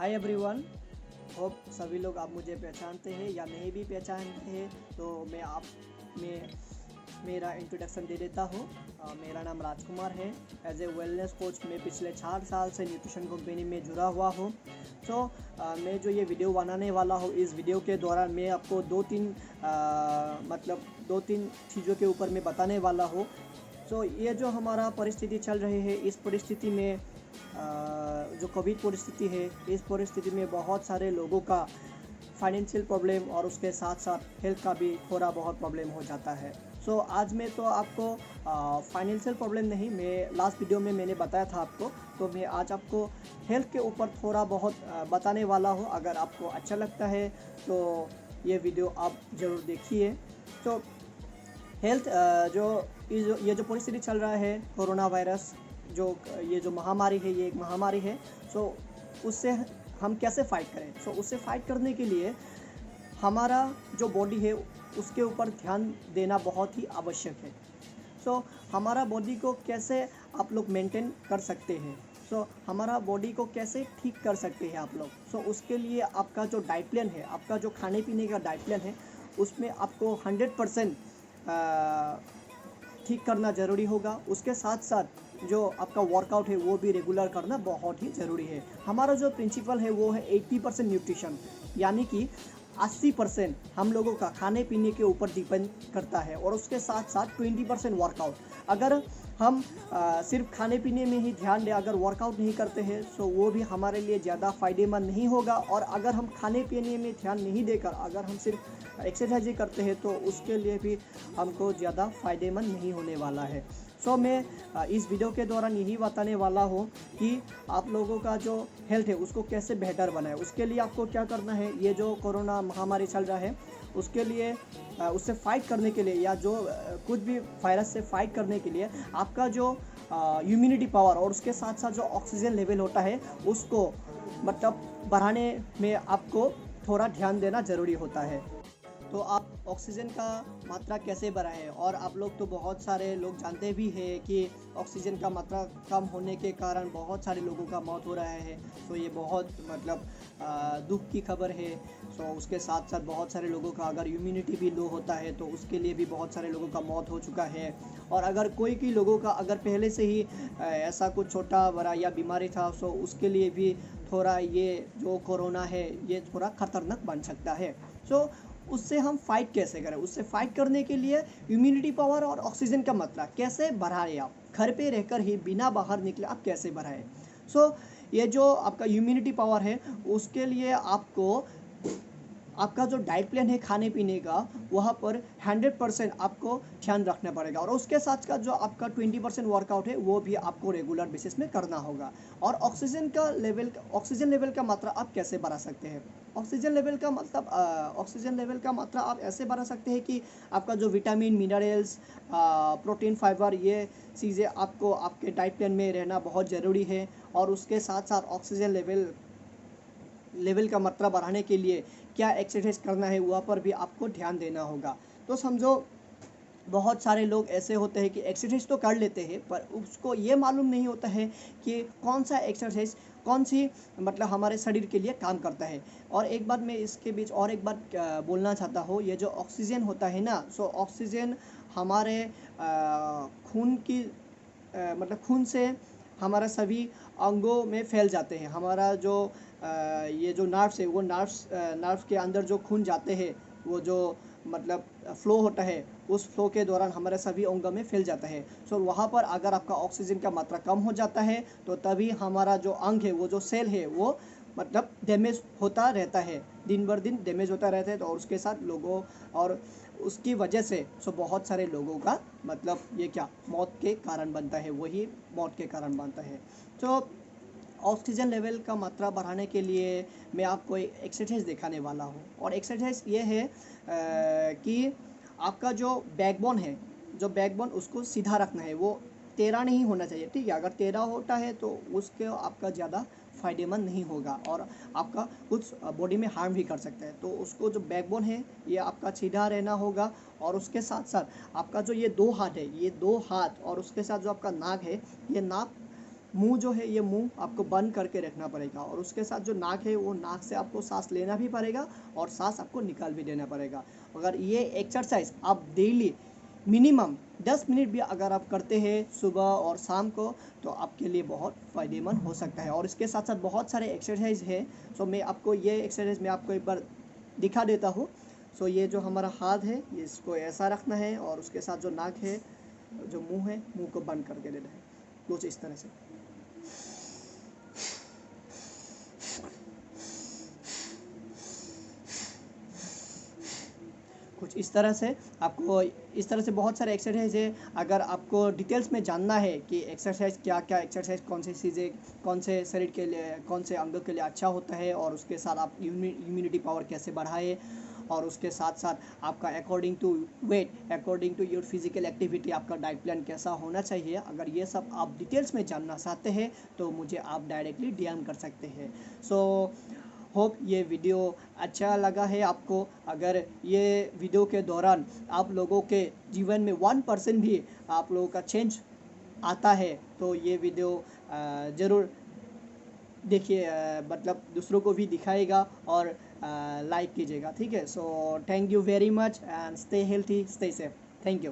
Hi everyone, hope सभी लोग आप मुझे पहचानते हैं या नहीं भी पहचानते हैं तो मैं मेरा इंट्रोडक्शन दे देता हूँ। मेरा नाम राजकुमार है। एज ए वेलनेस कोच मैं पिछले 4 साल से न्यूट्रिशन कंपनी में जुड़ा हुआ हूँ। तो मैं जो ये वीडियो बनाने वाला हूँ, इस वीडियो के दौरान मैं आपको दो तीन चीज़ों के ऊपर मैं बताने वाला हूँ। तो ये जो हमारा परिस्थिति चल रही है, इस परिस्थिति में जो कोविड परिस्थिति है, इस परिस्थिति में बहुत सारे लोगों का फाइनेंशियल प्रॉब्लम और उसके साथ साथ हेल्थ का भी थोड़ा बहुत प्रॉब्लम हो जाता है। सो आज मैं तो आपको फाइनेंशियल प्रॉब्लम नहीं, मैं लास्ट वीडियो में मैंने बताया था आपको, तो मैं आज आपको हेल्थ के ऊपर थोड़ा बहुत बताने वाला हूँ। अगर आपको अच्छा लगता है तो ये वीडियो आप ज़रूर देखिए। तो हेल्थ ये जो परिस्थिति चल रहा है, कोरोना वायरस ये जो महामारी है, ये एक महामारी है। सो उससे हम कैसे फाइट करें? सो उससे फाइट करने के लिए हमारा जो बॉडी है उसके ऊपर ध्यान देना बहुत ही आवश्यक है। सो हमारा बॉडी को कैसे आप लोग मेंटेन कर सकते हैं, सो हमारा बॉडी को कैसे ठीक कर सकते हैं आप लोग। सो उसके लिए आपका जो डाइट प्लान है, आपका जो खाने पीने का डाइट प्लान है, उसमें आपको 100% ठीक करना ज़रूरी होगा। उसके साथ साथ जो आपका वर्कआउट है वो भी रेगुलर करना बहुत ही ज़रूरी है। हमारा जो प्रिंसिपल है वो है 80% न्यूट्रिशन, यानी कि 80% हम लोगों का खाने पीने के ऊपर डिपेंड करता है और उसके साथ साथ 20% वर्कआउट। अगर हम सिर्फ खाने पीने में ही ध्यान दें, अगर वर्कआउट नहीं करते हैं तो वो भी हमारे लिए ज़्यादा फ़ायदेमंद नहीं होगा। और अगर हम खाने पीने में ध्यान नहीं देकर अगर हम सिर्फ एक्सरसाइज ही करते हैं तो उसके लिए भी हमको ज़्यादा फ़ायदेमंद नहीं होने वाला है। सो मैं इस वीडियो के दौरान यही बताने वाला हूँ कि आप लोगों का जो हेल्थ है उसको कैसे बेहतर बनाए। उसके लिए आपको क्या करना है, ये जो कोरोना महामारी चल रहा है उसके लिए उससे फाइट करने के लिए या जो कुछ भी वायरस से फाइट करने के लिए आपका जो इम्यूनिटी पावर और उसके साथ साथ जो ऑक्सीजन लेवल होता है उसको बढ़ाने में आपको थोड़ा ध्यान देना ज़रूरी होता है। तो आप ऑक्सीजन का मात्रा कैसे बढ़ाएं? और आप लोग तो बहुत सारे लोग जानते भी हैं कि ऑक्सीजन का मात्रा कम होने के कारण बहुत सारे लोगों का मौत हो रहा है। तो ये बहुत दुख की खबर है। तो उसके साथ साथ बहुत सारे लोगों का अगर इम्यूनिटी भी लो होता है तो उसके लिए भी बहुत सारे लोगों का मौत हो चुका है। और अगर कोई लोगों का अगर पहले से ही ऐसा कुछ छोटा बड़ा या बीमारी था तो उसके लिए भी थोड़ा ये जो कोरोना है ये थोड़ा ख़तरनाक बन सकता है। सो उससे हम फाइट कैसे करें? उससे फाइट करने के लिए इम्यूनिटी पावर और ऑक्सीजन का मात्रा कैसे बढ़ाएं? आप घर पे रहकर ही बिना बाहर निकले आप कैसे बढ़ाएं? सो ये जो आपका इम्यूनिटी पावर है उसके लिए आपका जो डाइट प्लान है खाने पीने का, वहाँ पर 100% आपको ध्यान रखना पड़ेगा। और उसके साथ का जो आपका 20% वर्कआउट है वो भी आपको रेगुलर बेसिस में करना होगा। और ऑक्सीजन लेवल का मात्रा आप कैसे बढ़ा सकते हैं? ऑक्सीजन लेवल का मात्रा आप ऐसे बढ़ा सकते हैं कि आपका जो विटामिन, मिनरल्स, प्रोटीन, फाइबर, ये चीज़ें आपको आपके डाइट प्लान में रहना बहुत ज़रूरी है। और उसके साथ साथ ऑक्सीजन लेवल का मात्रा बढ़ाने के लिए क्या एक्सरसाइज करना है वहाँ पर भी आपको ध्यान देना होगा। तो समझो बहुत सारे लोग ऐसे होते हैं कि एक्सरसाइज तो कर लेते हैं पर उसको ये मालूम नहीं होता है कि कौन सा एक्सरसाइज कौन सी हमारे शरीर के लिए काम करता है। और एक बात मैं इसके बीच और एक बात बोलना चाहता हूँ, ये जो ऑक्सीजन होता है ना, सो ऑक्सीजन हमारे खून की खून से हमारा सभी अंगों में फैल जाते हैं। हमारा जो ये जो नर्व्स है वो नर्व्स के अंदर जो खून जाते हैं वो जो फ्लो होता है, उस फ्लो के दौरान हमारे सभी अंगों में फैल जाता है। सो वहाँ पर अगर आपका ऑक्सीजन का मात्रा कम हो जाता है तो तभी हमारा जो अंग है, वो जो सेल है वो डैमेज होता रहता है, दिन भर दिन डैमेज होता रहता है। तो और उसके साथ लोगों और उसकी वजह से बहुत सारे लोगों का ये क्या मौत के कारण बनता है, वही मौत के कारण बनता है। तो ऑक्सीजन लेवल का मात्रा बढ़ाने के लिए मैं आपको एक एक्सरसाइज दिखाने वाला हूँ। और एक्सरसाइज ये है कि आपका जो बैकबोन उसको सीधा रखना है, वो टेढ़ा नहीं होना चाहिए, ठीक है? अगर टेढ़ा होता है तो उसके आपका ज़्यादा फ़ायदेमंद नहीं होगा और आपका कुछ बॉडी में हार्म भी कर सकता है। तो उसको जो बैकबोन है ये आपका सीधा रहना होगा। और उसके साथ साथ आपका जो ये 2 हाथ है, ये 2 हाथ और उसके साथ जो आपका नाक है, ये नाक मुंह जो है ये मुंह आपको बंद करके रखना पड़ेगा, और उसके साथ जो नाक है वो नाक से आपको सांस लेना भी पड़ेगा और सांस आपको निकाल भी देना पड़ेगा। अगर ये एक्सरसाइज आप डेली मिनिमम 10 मिनट भी अगर आप करते हैं सुबह और शाम को, तो आपके लिए बहुत फ़ायदेमंद हो सकता है। और इसके साथ साथ बहुत सारे एक्सरसाइज है। सो मैं आपको ये एक्सरसाइज मैं आपको एक बार दिखा देता हूँ। सो ये जो हमारा हाथ है ये इसको ऐसा रखना है, और उसके साथ जो नाक है जो मुंह है मुंह को बंद करके देना है कुछ इस तरह से। कुछ इस तरह से आपको इस तरह से बहुत सारे एक्सरसाइज है। अगर आपको डिटेल्स में जानना है कि एक्सरसाइज क्या क्या एक्सरसाइज कौन सी चीज़ें कौन से शरीर के लिए कौन से अंगों के लिए अच्छा होता है, और उसके साथ आप इम्यूनिटी पावर कैसे बढ़ाए, और उसके साथ साथ आपका according to weight according to your physical activity आपका डाइट प्लान कैसा होना चाहिए, अगर ये सब आप डिटेल्स में जानना चाहते हैं तो मुझे आप डायरेक्टली डीएम कर सकते हैं। सो होप ये वीडियो अच्छा लगा है आपको। अगर ये वीडियो के दौरान आप लोगों के जीवन में 1% भी आप लोगों का चेंज आता है तो ये वीडियो ज़रूर देखिए, मतलब दूसरों को भी दिखाएगा और लाइक कीजिएगा, ठीक है। So thank you very much and stay healthy, stay safe. Thank you.